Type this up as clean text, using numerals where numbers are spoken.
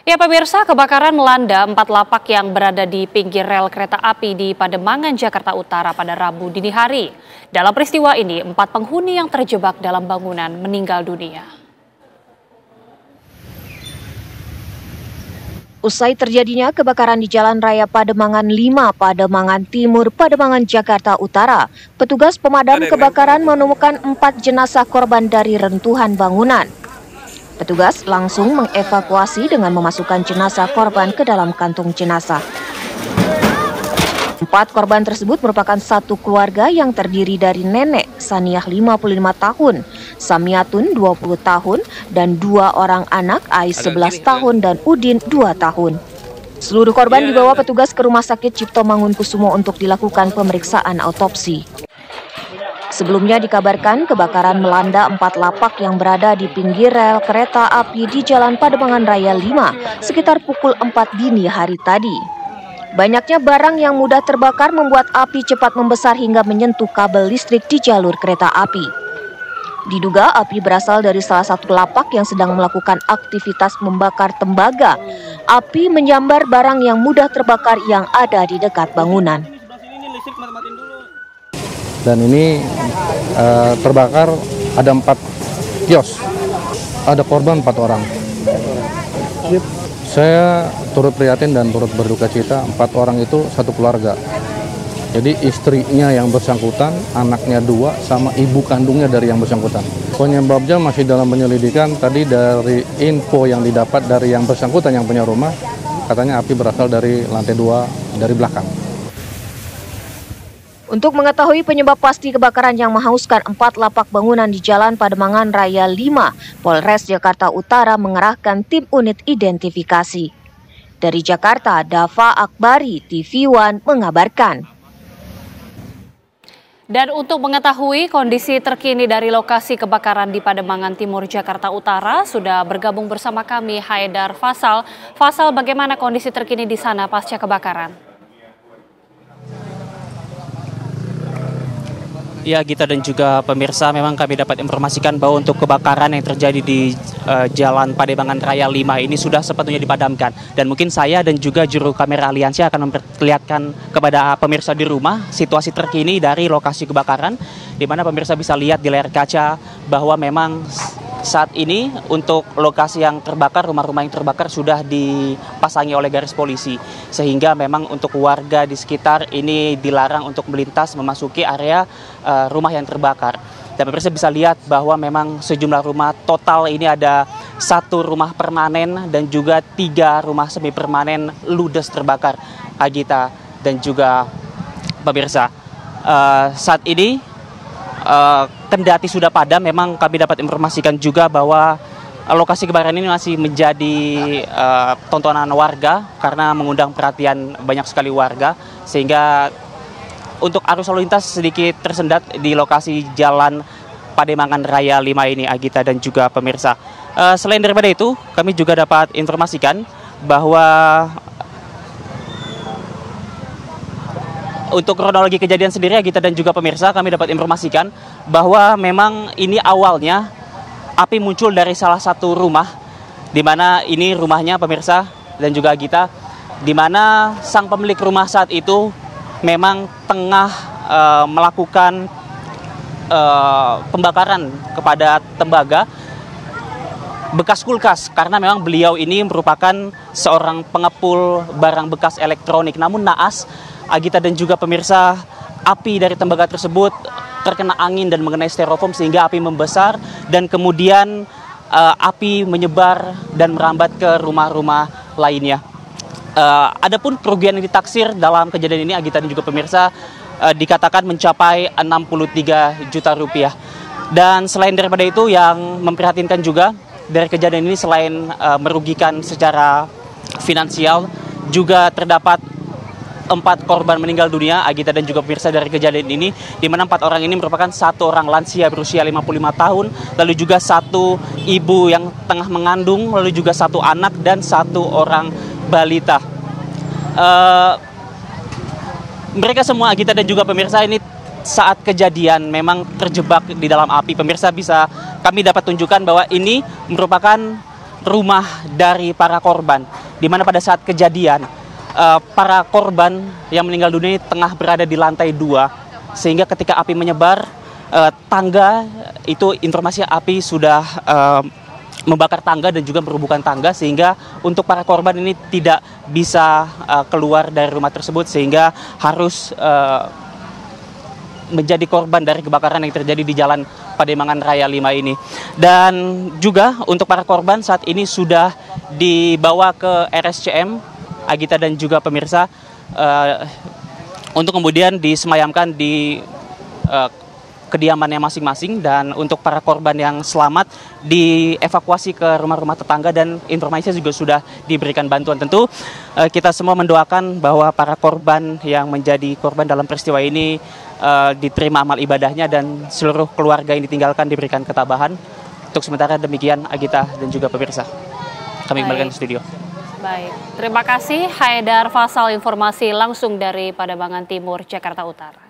Ya pemirsa, kebakaran melanda 4 lapak yang berada di pinggir rel kereta api di Pademangan, Jakarta Utara pada Rabu dini hari. Dalam peristiwa ini, 4 penghuni yang terjebak dalam bangunan meninggal dunia. Usai terjadinya kebakaran di Jalan Raya Pademangan 5, Pademangan Timur, Pademangan, Jakarta Utara, petugas pemadam kebakaran menemukan 4 jenazah korban dari rentuhan bangunan. Petugas langsung mengevakuasi dengan memasukkan jenazah korban ke dalam kantung jenazah. 4 korban tersebut merupakan satu keluarga yang terdiri dari nenek Saniah 55 tahun, Samiatun 20 tahun, dan 2 orang anak Ais 11 tahun dan Udin 2 tahun. Seluruh korban dibawa petugas ke Rumah Sakit Cipto Mangunkusumo untuk dilakukan pemeriksaan autopsi. Sebelumnya dikabarkan kebakaran melanda 4 lapak yang berada di pinggir rel kereta api di Jalan Pademangan Raya 5 sekitar pukul 4 dini hari tadi. Banyaknya barang yang mudah terbakar membuat api cepat membesar hingga menyentuh kabel listrik di jalur kereta api. Diduga api berasal dari salah satu lapak yang sedang melakukan aktivitas membakar tembaga. Api menyambar barang yang mudah terbakar yang ada di dekat bangunan. Dan ini terbakar ada 4 kios, ada korban 4 orang. Saya turut prihatin dan turut berduka cita, 4 orang itu satu keluarga. Jadi istrinya yang bersangkutan, anaknya 2, sama ibu kandungnya dari yang bersangkutan. Penyebabnya masih dalam penyelidikan. Tadi dari info yang didapat dari yang bersangkutan yang punya rumah, katanya api berasal dari lantai 2 dari belakang. Untuk mengetahui penyebab pasti kebakaran yang menghanguskan 4 lapak bangunan di Jalan Pademangan Raya 5, Polres Jakarta Utara mengerahkan tim unit identifikasi. Dari Jakarta, Dava Akbari, TV One mengabarkan. Dan untuk mengetahui kondisi terkini dari lokasi kebakaran di Pademangan Timur, Jakarta Utara, sudah bergabung bersama kami Haidar Fasal. Fasal, bagaimana kondisi terkini di sana pasca kebakaran? Ya, Gita dan juga pemirsa, memang kami dapat informasikan bahwa untuk kebakaran yang terjadi di Jalan Pademangan Raya 5 ini sudah sepatutnya dipadamkan. Dan mungkin saya dan juga juru kamera Aliansi akan memperlihatkan kepada pemirsa di rumah situasi terkini dari lokasi kebakaran, di mana pemirsa bisa lihat di layar kaca bahwa memang saat ini untuk lokasi yang terbakar, rumah-rumah yang terbakar sudah dipasangi oleh garis polisi. Sehingga memang untuk warga di sekitar ini dilarang untuk melintas memasuki area rumah yang terbakar. Dan pemirsa bisa lihat bahwa memang sejumlah rumah total ini ada 1 rumah permanen dan juga 3 rumah semi permanen ludes terbakar, Agita dan juga pemirsa. Saat ini kendati sudah padam, memang kami dapat informasikan juga bahwa lokasi kebakaran ini masih menjadi tontonan warga karena mengundang perhatian banyak sekali warga, sehingga untuk arus lalu lintas sedikit tersendat di lokasi Jalan Pademangan Raya 5 ini, Agita dan juga pemirsa. Selain daripada itu, kami juga dapat informasikan bahwa untuk kronologi kejadian sendiri, Agita dan juga pemirsa, kami dapat informasikan bahwa memang ini awalnya api muncul dari salah satu rumah, di mana ini rumahnya pemirsa dan juga Agita, di mana sang pemilik rumah saat itu memang tengah melakukan pembakaran kepada tembaga bekas kulkas, karena memang beliau ini merupakan seorang pengepul barang bekas elektronik. Namun naas, Agita dan juga pemirsa, api dari tembaga tersebut terkena angin dan mengenai styrofoam sehingga api membesar dan kemudian api menyebar dan merambat ke rumah-rumah lainnya. Adapun kerugian yang ditaksir dalam kejadian ini, Agita dan juga pemirsa, dikatakan mencapai 63 juta rupiah. Dan selain daripada itu, yang memprihatinkan juga dari kejadian ini, selain merugikan secara finansial, juga terdapat 4 korban meninggal dunia, Agita dan juga pemirsa, dari kejadian ini, di mana 4 orang ini merupakan 1 orang lansia berusia 55 tahun, lalu juga 1 ibu yang tengah mengandung, lalu juga 1 anak dan 1 orang balita. Mereka semua, Agita dan juga pemirsa, ini saat kejadian memang terjebak di dalam api. Pemirsa bisa kami dapat tunjukkan bahwa ini merupakan rumah dari para korban, di mana pada saat kejadian para korban yang meninggal dunia ini tengah berada di lantai 2, sehingga ketika api menyebar, tangga itu informasi api sudah membakar tangga dan juga merubuhkan tangga, sehingga untuk para korban ini tidak bisa keluar dari rumah tersebut, sehingga harus menjadi korban dari kebakaran yang terjadi di Jalan Pademangan Raya 5 ini. Dan juga untuk para korban saat ini sudah dibawa ke RSCM Agita dan juga pemirsa untuk kemudian disemayamkan di kediamannya masing-masing, dan untuk para korban yang selamat dievakuasi ke rumah-rumah tetangga dan informasinya juga sudah diberikan bantuan. Tentu kita semua mendoakan bahwa para korban yang menjadi korban dalam peristiwa ini diterima amal ibadahnya dan seluruh keluarga yang ditinggalkan diberikan ketabahan. Untuk sementara demikian Agita dan juga pemirsa. Kami kembalikan ke studio. Baik, terima kasih Haidar Faisal, informasi langsung dari Pademangan Timur, Jakarta Utara.